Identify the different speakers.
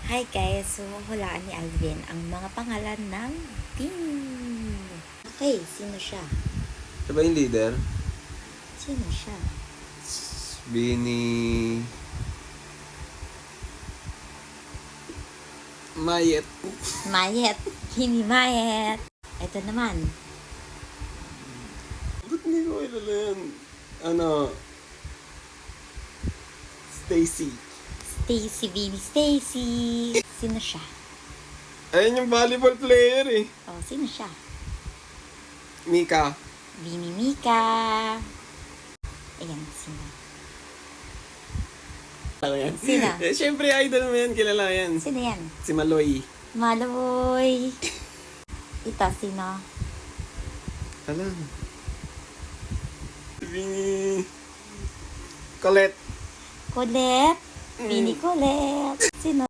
Speaker 1: Hi guys, so hulaan ni Alvin ang mga pangalan ng team. Okay, sino siya?
Speaker 2: Siya ba yung leader?
Speaker 1: Sino siya?
Speaker 2: Bini... Mayet.
Speaker 1: Mayet. Hindi Mayet. Ito naman.
Speaker 2: Ba't hindi ko kilala yan? Ano? Stacy.
Speaker 1: Stacy, baby Stacy. Sino siya?
Speaker 2: Ayun yung volleyball player eh.
Speaker 1: Oh, sino siya?
Speaker 2: Mika.
Speaker 1: Bini Mika. Ayan, sino?
Speaker 2: Ano yan?
Speaker 1: Sino?
Speaker 2: Eh, syempre idol mo yan, kilala yan.
Speaker 1: Sino yan?
Speaker 2: Si Maloy.
Speaker 1: Maloy. Ito, sino?
Speaker 2: Alam. Bini... Colette.
Speaker 1: Colette. Bini Colette. Sino?